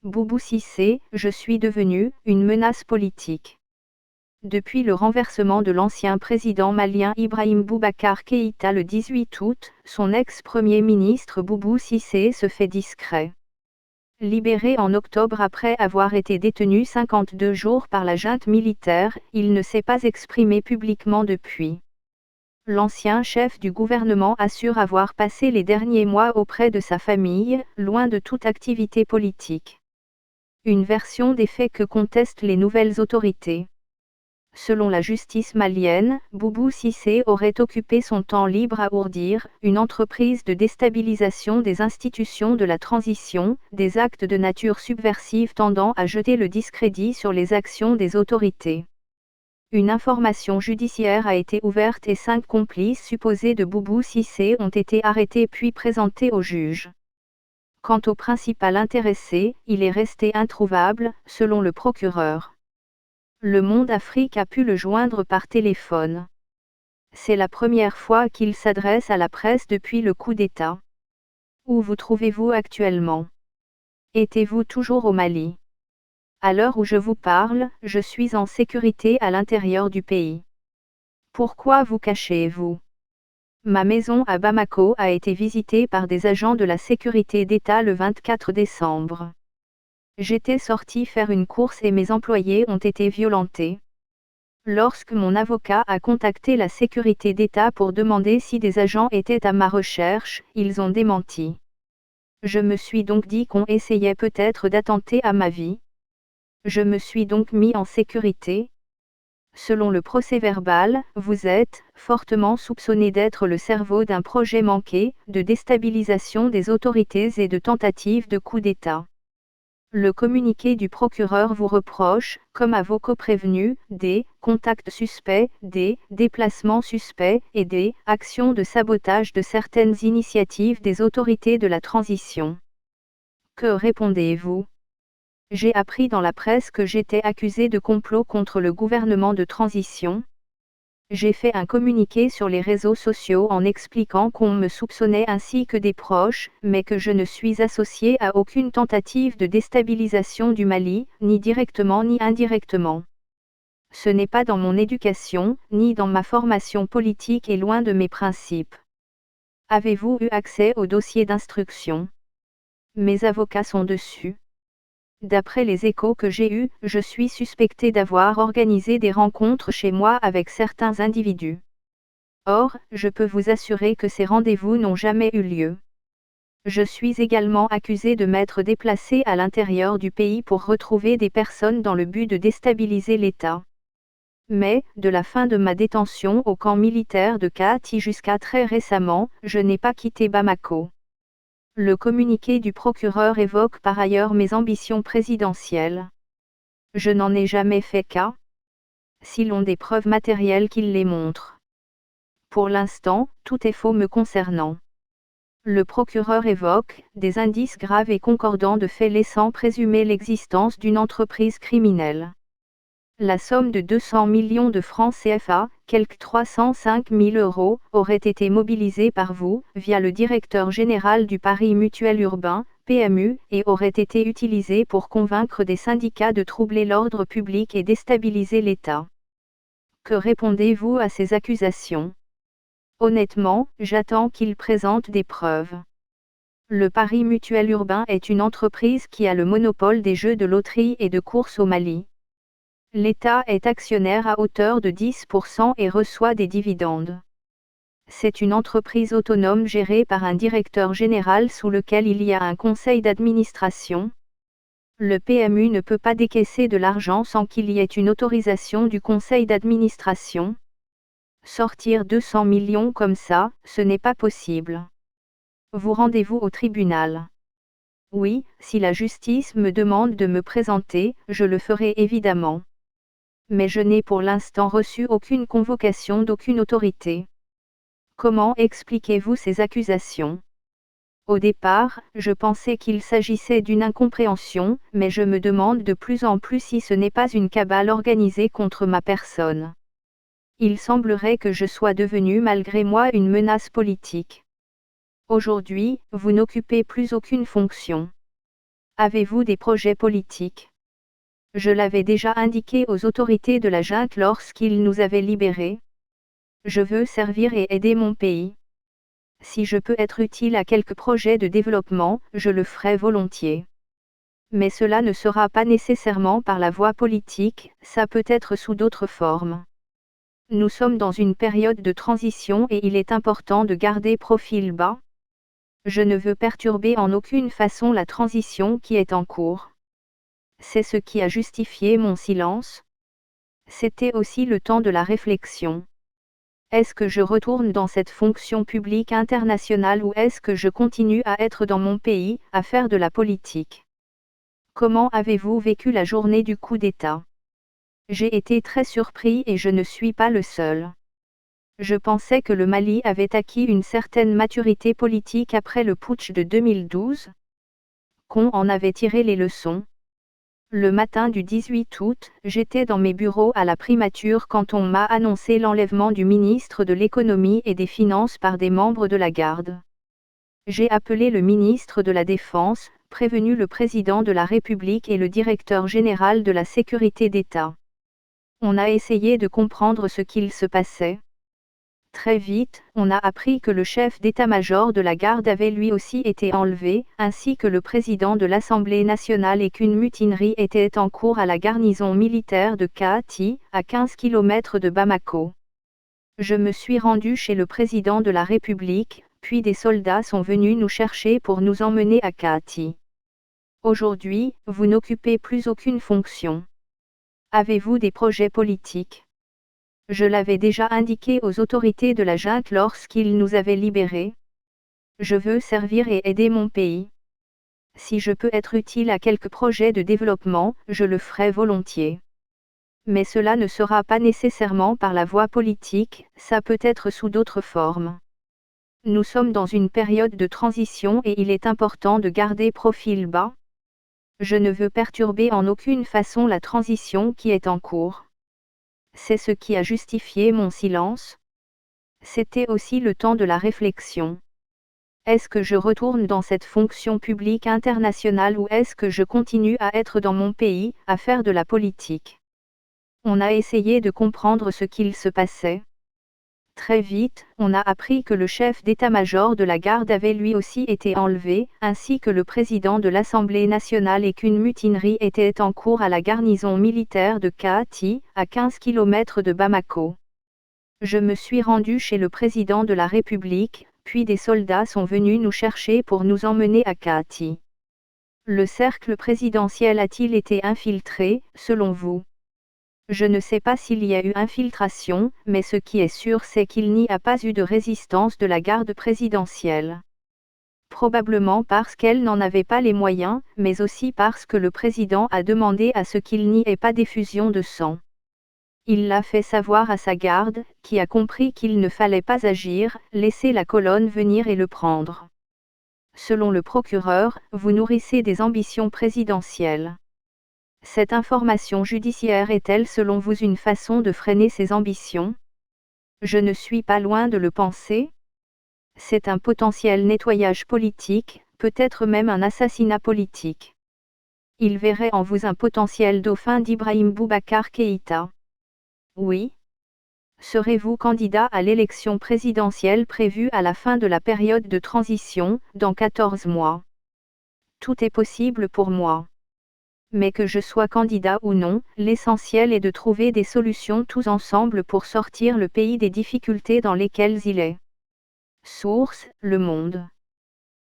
Boubou Cissé, je suis devenu une menace politique. Depuis le renversement de l'ancien président malien Ibrahim Boubacar Keïta le 18 août, son ex-premier ministre Boubou Cissé se fait discret. Libéré en octobre après avoir été détenu 52 jours par la junte militaire, il ne s'est pas exprimé publiquement depuis. L'ancien chef du gouvernement assure avoir passé les derniers mois auprès de sa famille, loin de toute activité politique. Une version des faits que contestent les nouvelles autorités. Selon la justice malienne, Boubou Cissé aurait occupé son temps libre à ourdir, une entreprise de déstabilisation des institutions de la transition, des actes de nature subversive tendant à jeter le discrédit sur les actions des autorités. Une information judiciaire a été ouverte et 5 complices supposés de Boubou Cissé ont été arrêtés puis présentés au juge. Quant au principal intéressé, il est resté introuvable, selon le procureur. Le Monde Afrique a pu le joindre par téléphone. C'est la première fois qu'il s'adresse à la presse depuis le coup d'État. Où vous trouvez-vous actuellement? Étiez-vous toujours au Mali? À l'heure où je vous parle, je suis en sécurité à l'intérieur du pays. Pourquoi vous cachez-vous? Ma maison à Bamako a été visitée par des agents de la sécurité d'État le 24 décembre. J'étais sorti faire une course et mes employés ont été violentés. Lorsque mon avocat a contacté la sécurité d'État pour demander si des agents étaient à ma recherche, ils ont démenti. Je me suis donc dit qu'on essayait peut-être d'attenter à ma vie. Je me suis donc mis en sécurité. Selon le procès-verbal, vous êtes fortement soupçonné d'être le cerveau d'un projet manqué, de déstabilisation des autorités et de tentative de coup d'État. Le communiqué du procureur vous reproche, comme à vos coprévenus, des contacts suspects, des déplacements suspects et des actions de sabotage de certaines initiatives des autorités de la transition. Que répondez-vous? J'ai appris dans la presse que j'étais accusé de complot contre le gouvernement de transition. J'ai fait un communiqué sur les réseaux sociaux en expliquant qu'on me soupçonnait ainsi que des proches, mais que je ne suis associé à aucune tentative de déstabilisation du Mali, ni directement ni indirectement. Ce n'est pas dans mon éducation, ni dans ma formation politique et loin de mes principes. Avez-vous eu accès au dossier d'instruction? Mes avocats sont dessus. D'après les échos que j'ai eus, je suis suspecté d'avoir organisé des rencontres chez moi avec certains individus. Or, je peux vous assurer que ces rendez-vous n'ont jamais eu lieu. Je suis également accusé de m'être déplacé à l'intérieur du pays pour retrouver des personnes dans le but de déstabiliser l'État. Mais, de la fin de ma détention au camp militaire de Kati jusqu'à très récemment, je n'ai pas quitté Bamako. Le communiqué du procureur évoque par ailleurs mes ambitions présidentielles. Je n'en ai jamais fait cas. S'ils ont des preuves matérielles qui les montrent. Pour l'instant, tout est faux me concernant. Le procureur évoque des indices graves et concordants de faits laissant présumer l'existence d'une entreprise criminelle. La somme de 200 millions de francs CFA, quelque 305 000 €, aurait été mobilisée par vous, via le directeur général du Paris Mutuel Urbain, PMU, et aurait été utilisée pour convaincre des syndicats de troubler l'ordre public et déstabiliser l'État. Que répondez-vous à ces accusations? Honnêtement, j'attends qu'ils présentent des preuves. Le Paris Mutuel Urbain est une entreprise qui a le monopole des jeux de loterie et de courses au Mali. L'État est actionnaire à hauteur de 10% et reçoit des dividendes. C'est une entreprise autonome gérée par un directeur général sous lequel il y a un conseil d'administration. Le PMU ne peut pas décaisser de l'argent sans qu'il y ait une autorisation du conseil d'administration. Sortir 200 millions comme ça, ce n'est pas possible. Vous rendez-vous au tribunal? Oui, si la justice me demande de me présenter, je le ferai évidemment. Mais je n'ai pour l'instant reçu aucune convocation d'aucune autorité. Comment expliquez-vous ces accusations? Au départ, je pensais qu'il s'agissait d'une incompréhension, mais je me demande de plus en plus si ce n'est pas une cabale organisée contre ma personne. Il semblerait que je sois devenue malgré moi une menace politique. Aujourd'hui, vous n'occupez plus aucune fonction. Avez-vous des projets politiques? Je l'avais déjà indiqué aux autorités de la junte lorsqu'ils nous avaient libérés. Je veux servir et aider mon pays. Si je peux être utile à quelques projets de développement, je le ferai volontiers. Mais cela ne sera pas nécessairement par la voie politique, ça peut être sous d'autres formes. Nous sommes dans une période de transition et il est important de garder profil bas. Je ne veux perturber en aucune façon la transition qui est en cours. C'est ce qui a justifié mon silence. C'était aussi le temps de la réflexion. Est-ce que je retourne dans cette fonction publique internationale ou est-ce que je continue à être dans mon pays, à faire de la politique? Comment avez-vous vécu la journée du coup d'État? J'ai été très surpris et je ne suis pas le seul. Je pensais que le Mali avait acquis une certaine maturité politique après le putsch de 2012. Qu'on en avait tiré les leçons. Le matin du 18 août, j'étais dans mes bureaux à la primature quand on m'a annoncé l'enlèvement du ministre de l'économie et des finances par des membres de la garde. J'ai appelé le ministre de la Défense, prévenu le président de la République et le directeur général de la sécurité d'État. On a essayé de comprendre ce qu'il se passait. Très vite, on a appris que le chef d'état-major de la garde avait lui aussi été enlevé, ainsi que le président de l'Assemblée nationale et qu'une mutinerie était en cours à la garnison militaire de Kahati, à 15 km de Bamako. Je me suis rendu chez le président de la République, puis des soldats sont venus nous chercher pour nous emmener à Kahati. Aujourd'hui, vous n'occupez plus aucune fonction. Avez-vous des projets politiques? Je l'avais déjà indiqué aux autorités de la junte lorsqu'ils nous avaient libérés. Je veux servir et aider mon pays. Si je peux être utile à quelques projets de développement, je le ferai volontiers. Mais cela ne sera pas nécessairement par la voie politique, ça peut être sous d'autres formes. Nous sommes dans une période de transition et il est important de garder profil bas. Je ne veux perturber en aucune façon la transition qui est en cours. C'est ce qui a justifié mon silence. C'était aussi le temps de la réflexion. Est-ce que je retourne dans cette fonction publique internationale ou est-ce que je continue à être dans mon pays, à faire de la politique? On a essayé de comprendre ce qu'il se passait. Très vite, on a appris que le chef d'état-major de la garde avait lui aussi été enlevé, ainsi que le président de l'Assemblée nationale et qu'une mutinerie était en cours à la garnison militaire de Kahati, à 15 km de Bamako. Je me suis rendu chez le président de la République, puis des soldats sont venus nous chercher pour nous emmener à Kahati. Le cercle présidentiel a-t-il été infiltré, selon vous? Je ne sais pas s'il y a eu infiltration, mais ce qui est sûr c'est qu'il n'y a pas eu de résistance de la garde présidentielle. Probablement parce qu'elle n'en avait pas les moyens, mais aussi parce que le président a demandé à ce qu'il n'y ait pas d'effusion de sang. Il l'a fait savoir à sa garde, qui a compris qu'il ne fallait pas agir, laisser la colonne venir et le prendre. Selon le procureur, vous nourrissez des ambitions présidentielles. Cette information judiciaire est-elle selon vous une façon de freiner ces ambitions? Je ne suis pas loin de le penser. C'est un potentiel nettoyage politique, peut-être même un assassinat politique. Il verrait en vous un potentiel dauphin d'Ibrahim Boubacar Keïta. Oui. Serez-vous candidat à l'élection présidentielle prévue à la fin de la période de transition, dans 14 mois? Tout est possible pour moi. Mais que je sois candidat ou non, l'essentiel est de trouver des solutions tous ensemble pour sortir le pays des difficultés dans lesquelles il est. Source: Le Monde.